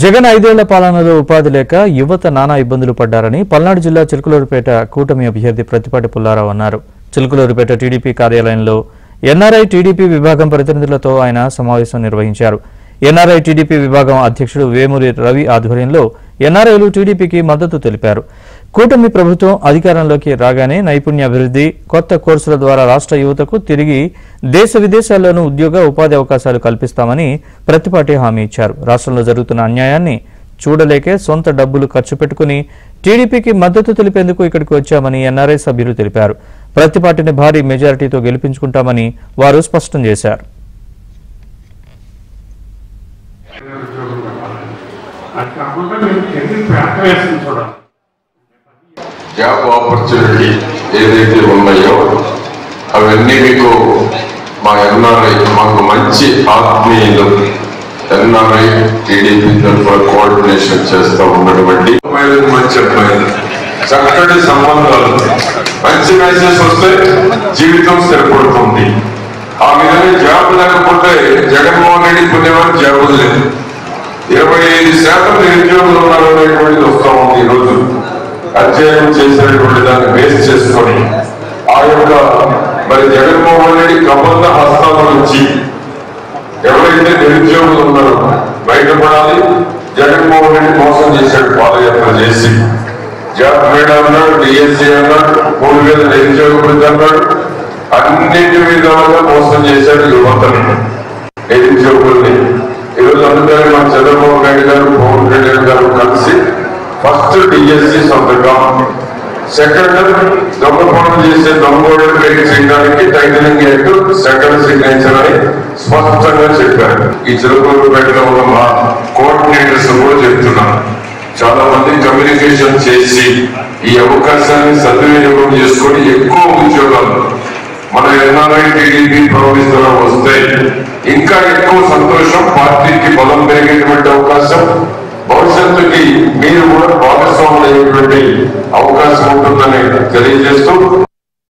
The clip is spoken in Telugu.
జగన్ 5 ఏళ్ల పాలనలో ఉపాధి లేక యువత నానా ఇబ్బందులు పడ్డారని పల్నాడు జిల్లా చిలుకలూరుపేట కూటమి అభ్యర్థి ప్రతిపాటి పుల్లారావు అన్నారు. చిలుకలూరుపేట టీడీపీ కార్యాలయంలో ఎన్ఆర్ఐ టీడీపీ విభాగం ప్రతినిధులతో ఆయన సమావేశం నిర్వహించారు. ఎన్ఆర్ఐ టీడీపీ విభాగం అధ్యక్షుడు వేమూరి రవి ఆధ్వర్యంలో ఎన్ఆర్ఐలు టీడీపీకి మద్దతు తెలిపారు. కూటమి ప్రభుత్వం అధికారంలోకి రాగానే నైపుణ్యాభివృద్ధి, కొత్త కోర్సుల ద్వారా రాష్ట్ర యువతకు తిరిగి దేశ విదేశాల్లోనూ ఉద్యోగ ఉపాధి అవకాశాలు కల్పిస్తామని ప్రతిపాటి హామీ ఇచ్చారు. రాష్ట్రంలో జరుగుతున్న అన్యాయాన్ని చూడలేకే సొంత డబ్బులు ఖర్చు పెట్టుకుని టీడీపీకి మద్దతు తెలిపేందుకు ఇక్కడికి వచ్చామని ఎన్ఆర్ఐ సభ్యులు తెలిపారు. ప్రతిపాటిని భారీ మెజారిటీతో గెలిపించుకుంటామని వారు స్పష్టం చేశారు. జాబ్ ఆపర్చునిటీ ఏదైతే ఉన్నాయో అవన్నీ మీకు మా ఎన్ఆర్ఐ మాకు మంచి ఆత్మీయులు ఎన్ఆర్ఐ టీడీపీ తరఫున కోఆర్డినేషన్ చేస్తూ ఉన్నటువంటి మంచి అమ్మాయిలు, చక్కటి సంబంధాలు, మంచి మెసేజ్ వస్తే జీవితం స్థిరపడుతుంది. ఆ విధంగా జాబ్ లేకపోతే జగన్మోహన్ రెడ్డి పుణ్యమని జాబ్ లేదు. 25% నిరుద్యోగులు ఉన్నారు అనేటువంటిది వస్తూ ఉంది. ఈరోజు అధ్యయనం చేసినటువంటి దాన్ని బేస్ చేసుకొని ఆ యొక్క మరి జగన్మోహన్ రెడ్డి కబంధ హస్తాల నుంచి ఎవరైతే నిరుద్యోగులు ఉన్నారో బయటపడాలి. జగన్మోహన్ రెడ్డి మోసం చేశాడు, పాదయాత్ర చేసి జాబ్ మేడా అన్నాడు, డిఎస్సీ అన్నాడు, 3000 నిరుద్యోగ వృద్ధి అన్నాడు. అన్నింటి విధాలుగా మోసం చేశాడు యువతని, నిరుద్యోగుల్ని. ఈరోజు అందుకని మన చంద్రబాబు నాయుడు గారు, పవన్ కళ్యాణ్ గారు కలిసి ఫస్ట్ డిఎస్సీ సంతకం, సెకండ్ దొంగ పనులు చేసే దొంగోడు క్రియేట్ చేయడానికి టైటిలింగ్ యాక్ట్ సెకండ్ సిగ్నేచర్ అని స్పష్టంగా చెప్పారు. ఈ చిలుకలూరుపేటలో ఉన్న మా కోఆర్డినేటర్స్ కూడా చెప్తున్నారు. చాలా మంది కమ్యూనికేషన్ చేసి ఈ అవకాశాన్ని సద్వినియోగం చేసుకొని ఎక్కువ ఉద్యోగాలు మన ఎన్ఆర్ఐ టీడీపీ ప్రభుత్వంలో వస్తే ఇంకా ఎక్కువ సంతోషం, పార్టీకి బలం పెరిగేటువంటి అవకాశం, భవిష్యత్తుకి మీరు కూడా భాగస్వాములు అయ్యేటువంటి అవకాశం ఉంటుందని తెలియజేస్తూ